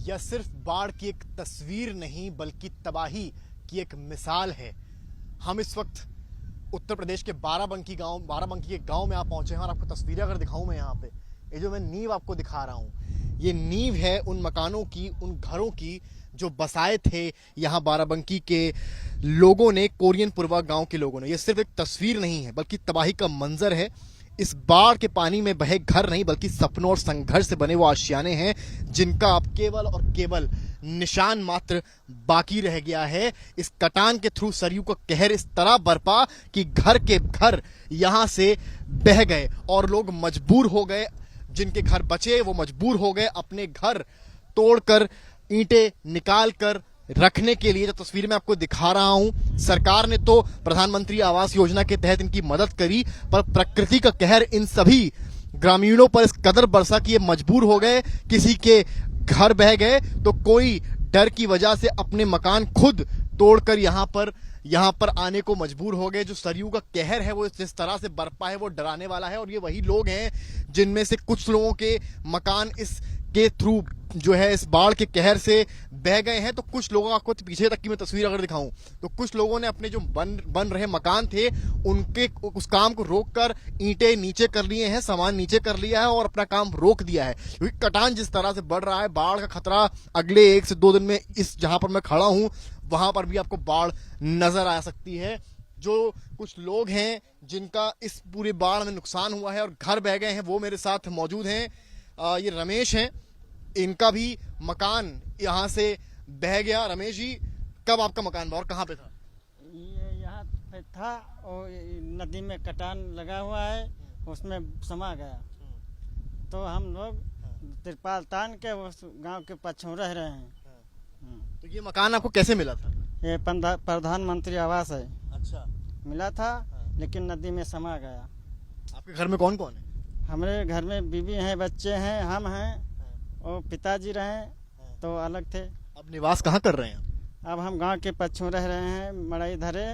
यह सिर्फ बाढ़ की एक तस्वीर नहीं बल्कि तबाही की एक मिसाल है। हम इस वक्त उत्तर प्रदेश के बाराबंकी के गांव में आप पहुंचे हैं और आपको तस्वीरें अगर दिखाऊं मैं यहाँ पे, ये जो मैं नींव आपको दिखा रहा हूँ, ये नींव है उन मकानों की, उन घरों की जो बसाए थे यहाँ बाराबंकी के लोगों ने, कोरियन पूर्वा गांव के लोगों ने। ये सिर्फ एक तस्वीर नहीं है बल्कि तबाही का मंजर है। इस बाढ़ के पानी में बहे घर नहीं बल्कि सपनों और संघर्ष से बने वो आशियाने हैं जिनका अब केवल और केवल निशान मात्र बाकी रह गया है। इस कटान के थ्रू सरयू का कहर इस तरह बरपा कि घर के घर यहां से बह गए और लोग मजबूर हो गए, जिनके घर बचे वो मजबूर हो गए अपने घर तोड़कर, ईंटें निकाल कर रखने के लिए। जो तस्वीर मैं आपको दिखा रहा हूं, सरकार ने तो प्रधानमंत्री आवास योजना के तहत इनकी मदद करी, पर प्रकृति का कहर इन सभी ग्रामीणों पर इस कदर बरसा कि ये मजबूर हो गए। किसी के घर बह गए तो कोई डर की वजह से अपने मकान खुद तोड़कर यहाँ पर आने को मजबूर हो गए। जो सरयू का कहर है वो जिस तरह से बरपा है वो डराने वाला है। और ये वही लोग हैं जिनमें से कुछ लोगों के मकान इस के थ्रू जो है इस बाढ़ के कहर से बह गए हैं, तो कुछ लोगों का आपको पीछे तक की मैं तस्वीर अगर दिखाऊं तो कुछ लोगों ने अपने जो बन रहे मकान थे उनके उस काम को रोककर ईंटें नीचे कर लिए हैं, सामान नीचे कर लिया है और अपना काम रोक दिया है। क्योंकि कटान जिस तरह से बढ़ रहा है, बाढ़ का खतरा अगले 1 से 2 दिन में इस जहां पर मैं खड़ा हूं वहां पर भी आपको बाढ़ नजर आ सकती है। जो कुछ लोग हैं जिनका इस पूरे बाढ़ में नुकसान हुआ है और घर बह गए हैं वो मेरे साथ मौजूद हैं। ये रमेश हैं, इनका भी मकान यहाँ से बह गया। रमेश जी, कब आपका मकान और कहाँ पे था? ये यहाँ पे था और नदी में कटान लगा हुआ है, उसमें समा गया। तो हम लोग तिरपाल तान के उस गांव के पछों रह रहे हैं। तो ये मकान आपको कैसे मिला था? ये प्रधानमंत्री आवास है। अच्छा, मिला था लेकिन नदी में समा गया। आपके घर में कौन कौन है? हमारे घर में बीवी हैं, बच्चे हैं, हम हैं और पिताजी रहे तो अलग थे। अब निवास कहाँ कर रहे हैं? अब हम गांव के पछों रह रहे हैं, मड़ई धरे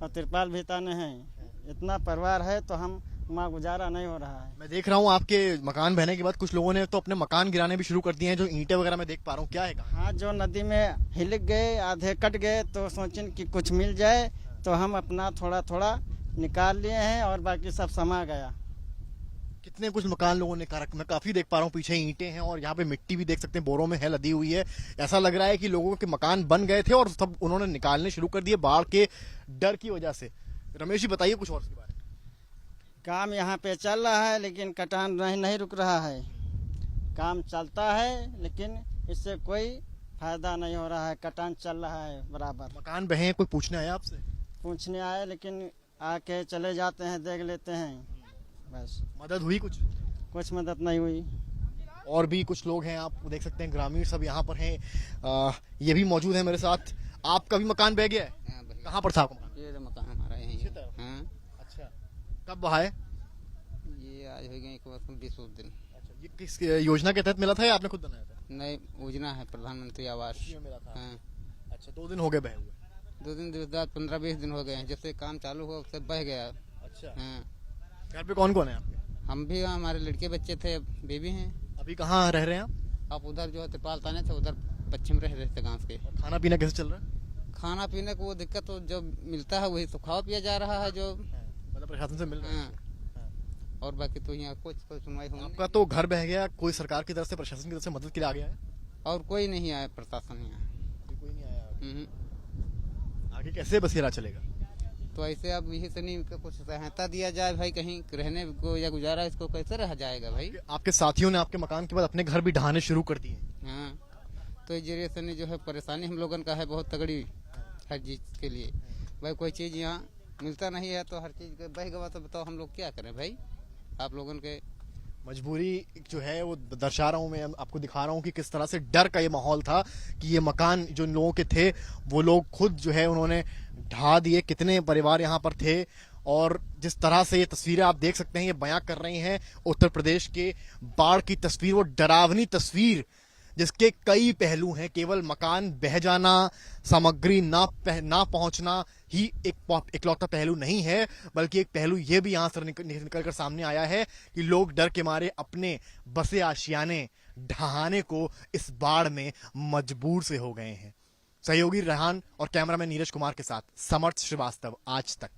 और तिरपाल भी ताने हैं। इतना परिवार है तो हम वहाँ गुजारा नहीं हो रहा है। मैं देख रहा हूँ आपके मकान बहने के बाद कुछ लोगों ने तो अपने मकान गिराने भी शुरू कर दिए हैं। जो ईंटें वगैरह मैं देख पा रहा हूँ, क्या है? हाँ, जो नदी में हिलक गए, आधे कट गए तो सोचें कि कुछ मिल जाए तो हम अपना थोड़ा थोड़ा निकाल लिए हैं और बाकी सब समा गया। कितने कुछ मकान लोगों ने मैं काफी देख पा रहा हूँ, पीछे ईंटें हैं और यहाँ पे मिट्टी भी देख सकते हैं, बोरों में है लदी हुई है। ऐसा लग रहा है कि लोगों के मकान बन गए थे और सब उन्होंने निकालने शुरू कर दिए बाढ़ के डर की वजह से। रमेश जी, बताइए कुछ और इसके बारे में। काम यहाँ पे चल रहा है लेकिन कटान नहीं रुक रहा है। काम चलता है लेकिन इससे कोई फायदा नहीं हो रहा है, कटान चल रहा है बराबर। मकान बहे, कोई पूछने आया आपसे? पूछने आए लेकिन आके चले जाते हैं, देख लेते हैं, बस। मदद हुई? कुछ मदद नहीं हुई। और भी कुछ लोग हैं, आप देख सकते हैं, ग्रामीण सब यहाँ पर हैं। ये भी मौजूद है मेरे साथ। आपका भी मकान बह गया है? कहाँ पर था आपका मकान? ये मकान हमारा यहीं है। हाँ। अच्छा, कब बहा है? ये आज हो गए 20 दिन। अच्छा, ये किस योजना के तहत मिला था या आपने खुद बनाया था? नई योजना है प्रधानमंत्री आवास। मिला था। हाँ। अच्छा, 2 दिन हो गए बहे हुए? 2 दिन 15-20 दिन हो गए हैं, जब से काम चालू हुआ उससे बह गया। अच्छा। हाँ। घर पे कौन कौन है आपके? हम भी, हमारे लड़के बच्चे थे, बेबी हैं। अभी कहाँ रह रहे हैं आप? आप उधर जो है तिरपाल ताने थे, उधर पश्चिम रह रहे थे गाँव के। खाना पीना कैसे चल रहा है? खाना पीने को वो दिक्कत तो जो मिलता है वही तो खावा पिया जा रहा है, जो मतलब प्रशासन से मिल रहा है। हाँ। और बाकी तो यहाँ कुछ कोई सुनवाई हो। आपका तो घर बह गया, कोई सरकार की तरफ से, प्रशासन की तरफ से मदद के लिए आ गया है? और कोई नहीं आया प्रशासन यहाँ। कोई नहीं आया। आगे कैसे बसेरा चलेगा? तो ऐसे अब यही से नहीं कुछ सहायता दिया जाए भाई, कहीं रहने को या गुजारा इसको कैसे रह जाएगा भाई। आपके साथियों ने आपके मकान के बाद अपने घर भी ढहाने शुरू कर दिए। हाँ, तो इस जरिए से जो है परेशानी हम लोगों का है बहुत तगड़ी हर चीज के लिए। भाई कोई चीज यहाँ मिलता नहीं है तो हर चीज बह गवा, तो बताओ हम लोग क्या करें भाई। आप लोगों के मजबूरी जो है वो दर्शा रहा हूँ, मैं आपको दिखा रहा हूँ कि किस तरह से डर का ये माहौल था कि ये मकान जो लोगों के थे वो लोग खुद जो है उन्होंने ढहा दिए। कितने परिवार यहाँ पर थे और जिस तरह से ये तस्वीरें आप देख सकते हैं, ये बयां कर रही हैं उत्तर प्रदेश के बाढ़ की तस्वीर, वो डरावनी तस्वीर जिसके कई पहलू हैं। केवल मकान बह जाना, सामग्री ना पहुंचना ही इकलौता पहलू नहीं है, बल्कि एक पहलू ये भी यहां से निकल कर सामने आया है कि लोग डर के मारे अपने बसे आशियाने ढहाने को इस बाढ़ में मजबूर से हो गए हैं। सहयोगी रेहान और कैमरामैन नीरज कुमार के साथ समर्थ श्रीवास्तव, आज तक।